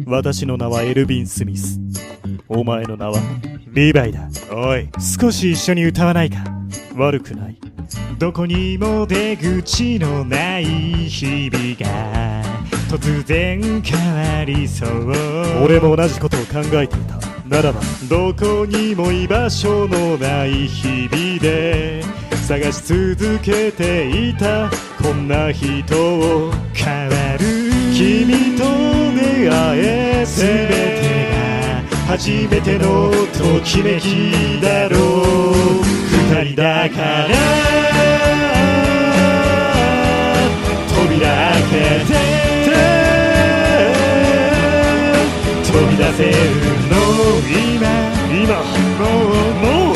私の名はエルヴィン・スミス。お前の名はリヴァイだ。おい、少し一緒に歌わないか。悪くない。どこにも出口のない日々が突然変わりそう。俺も同じことを考えていた。ならばどこにも居場所のない日々で探し続けていたこんな人を変わる君と出会えて全てが初めてのときめきだろう。二人だから扉開けて飛び出せるの今もう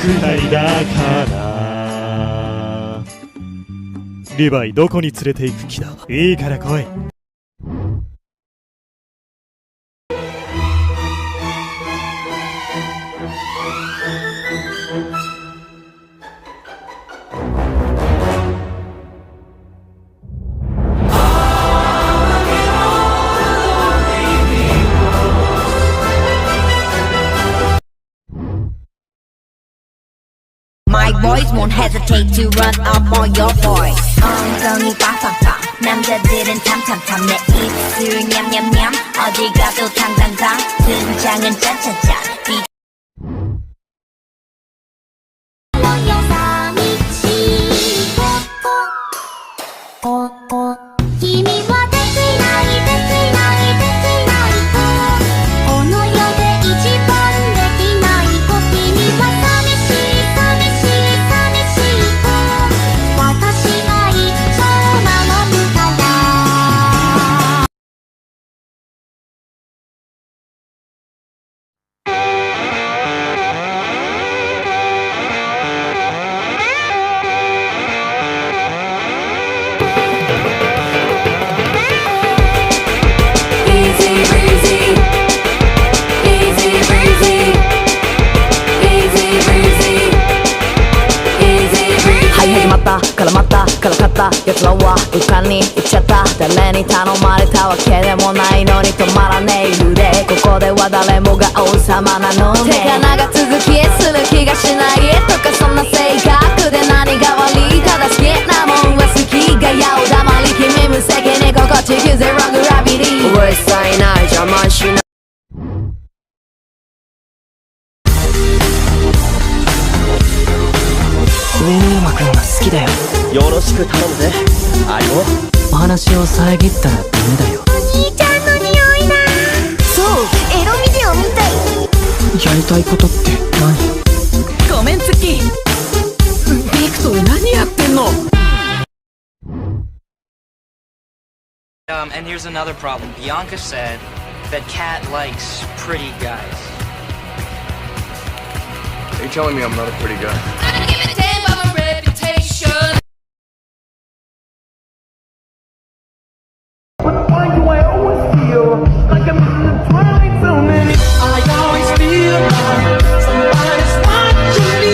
二人だからリヴァイ、どこに連れて行く気だ。いいから来い。My boys won't hesitate to run up on your boys. 엉덩이 빵빵빵 남자들은 탐탐탐 내 입술 냠냠냠 어디 가도 당당당 등장은 짠짠짠絡まったからかった奴らは浮かに行っちゃった。誰に頼まれたわけでもないのに止まらねえ揺れ。ここでは誰もが王様なのね。手が長続きする気がしないとかそんな性格で何が悪い。ただ好きなもんは好きがやお黙り君無責任心地ゼログラビティうるさいない邪魔しない上野山くんが好きだよ。よろしく頼むぜアリオ。お話を遮ったらダメだよ。お兄ちゃんの匂いな。そうエロビデオみたい。やりたいことって何？ごめんツッキー。ビクトル何やってんのAnd here's another problem. Bianca said that Kat likes pretty guys. Are you telling me I'm not a pretty guy? I give a damn about my reputation. But why do I always feel like I'm in the twilight zone? And I always feel like somebody's watching me.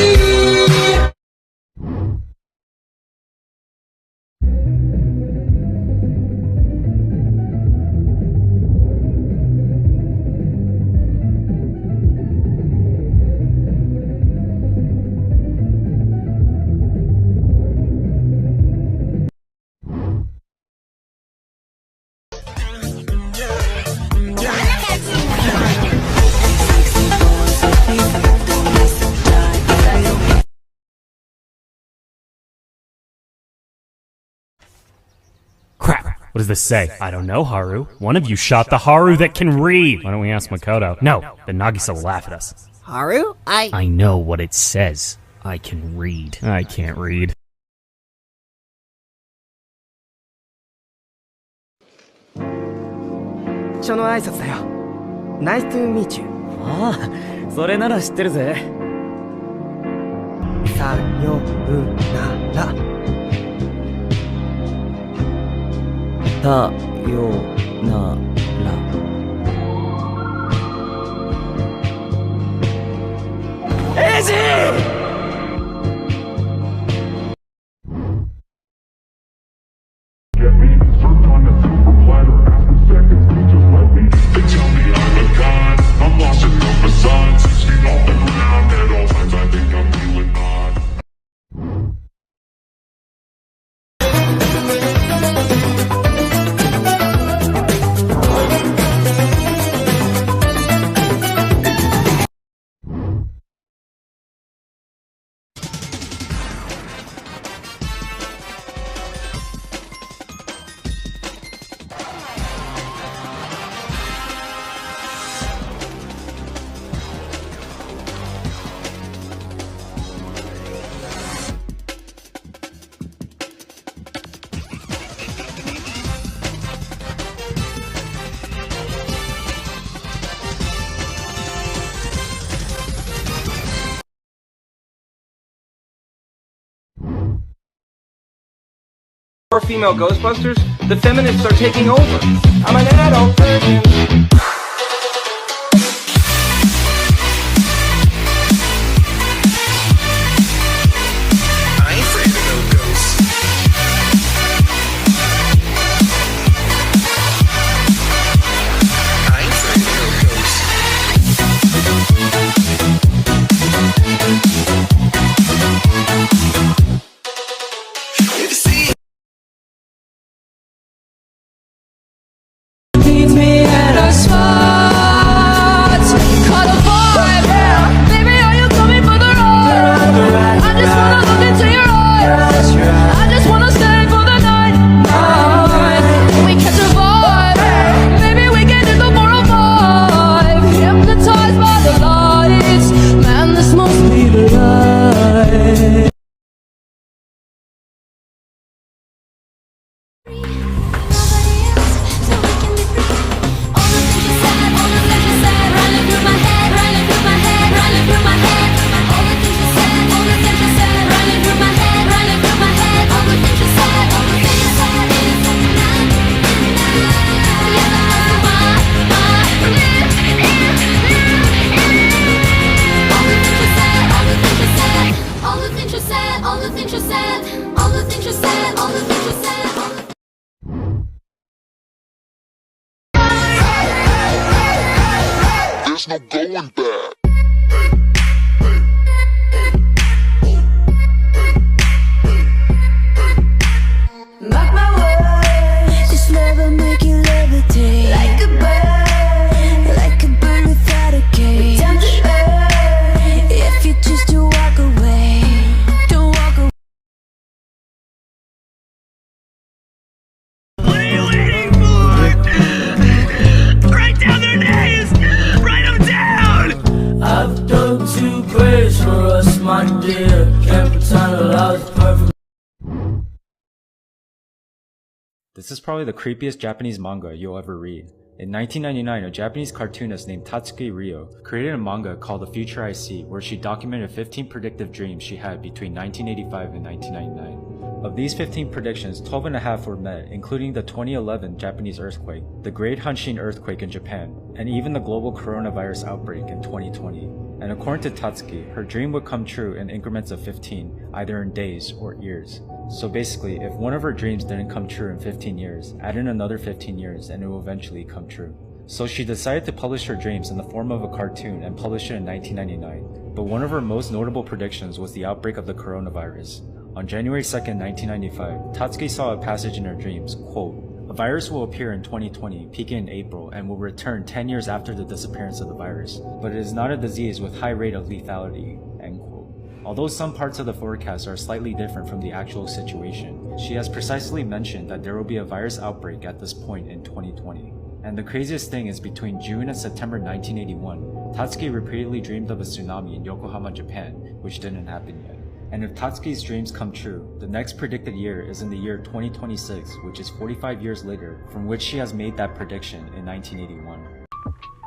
Crap. What does this say? I don't know, Haru. One of you shot the Haru that can read. Why don't we ask Makoto? No, then Nagisa will laugh at us. Haru? I know what it says. I can read. I can't read. 一緒の挨拶だよ。Nice to meet you。ああ、それなら知ってるぜ。さようなら。さよなら。エイジーGet me served on a silver platter after seconds. more female Ghostbusters, the feminists are taking over. I'm an adult virgin. Meet me at a spot. Caught a vibe. Baby, are you coming for the ride? I just wanna look into your eyes. I just wanna stay for the night. We catch a vibe. Maybe we get in the 405. Hypnotized by the lights. Man, this must be the light. There's no going back. Mark my words, this love will make you levitate. Like a bird without a cage. Down to earth, if you choose to walk away, don't walk away. What are you waiting for? Write down their names! Write them down! I've dug 2 graves for us, my dear. Can't pretend that I was perfect. This is probably the creepiest Japanese manga you'll ever read. In 1999, a Japanese cartoonist named Tatsuki Ryo created a manga called The Future I See, where she documented 15 predictive dreams she had between 1985 and 1999. Of these 15 predictions, 12 and a half were met, including the 2011 Japanese earthquake, the Great Hanshin earthquake in Japan, and even the global coronavirus outbreak in 2020. And according to Tatsuki, her dream would come true in increments of 15, either in days or years. So basically, if one of her dreams didn't come true in 15 years, add in another 15 years and it will eventually come true. So she decided to publish her dreams in the form of a cartoon and published it in 1999. But one of her most notable predictions was the outbreak of the coronavirus. On January 2nd, 1995, Tatsuki saw a passage in her dreams, quote, "A virus will appear in 2020, peaking in April, and will return 10 years after the disappearance of the virus. But it is not a disease with high rate of lethality," end quote. Although some parts of the forecast are slightly different from the actual situation, she has precisely mentioned that there will be a virus outbreak at this point in 2020. And the craziest thing is between June and September 1981, Tatsuki repeatedly dreamed of a tsunami in Yokohama, Japan, which didn't happen yet. And if Tatsuki's dreams come true, the next predicted year is in the year 2026, which is 45 years later from which she has made that prediction in 1981.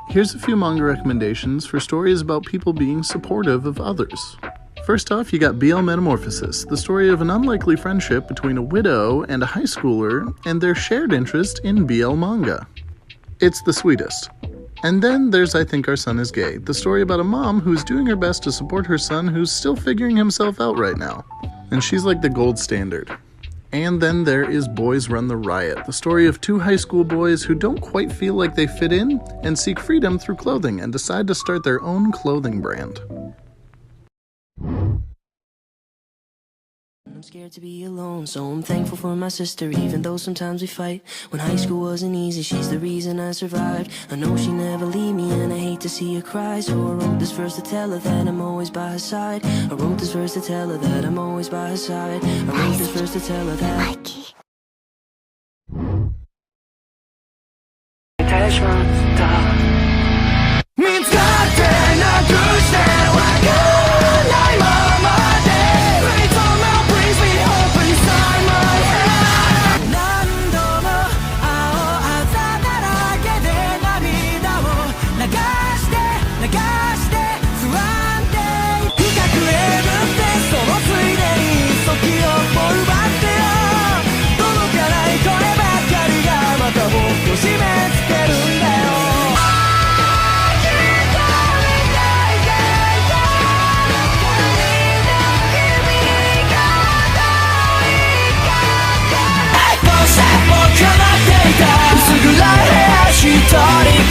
Here's a few manga recommendations for stories about people being supportive of others. First off, you got BL Metamorphosis, the story of an unlikely friendship between a widow and a high schooler and their shared interest in BL manga. It's the sweetest. And then there's I Think Our Son Is Gay, the story about a mom who's doing her best to support her son who's still figuring himself out right now. And she's like the gold standard. And then there is Boys Run the Riot, the story of 2 high school boys who don't quite feel like they fit in and seek freedom through clothing and decide to start their own clothing brand. I'm scared to be alone, so I'm thankful for my sister, even though sometimes we fight. When high school wasn't easy, she's the reason I survived. I know she never leave me, and I hate to see her cry. So I wrote this verse to tell her that I'm always by her side. I wrote this verse to tell her that I'm always by her side. I wrote this verse to tell her that Mikey.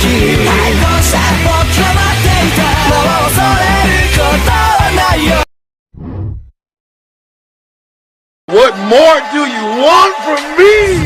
対抗者僕を待っていたもう恐れることはないよ What more do you want from me?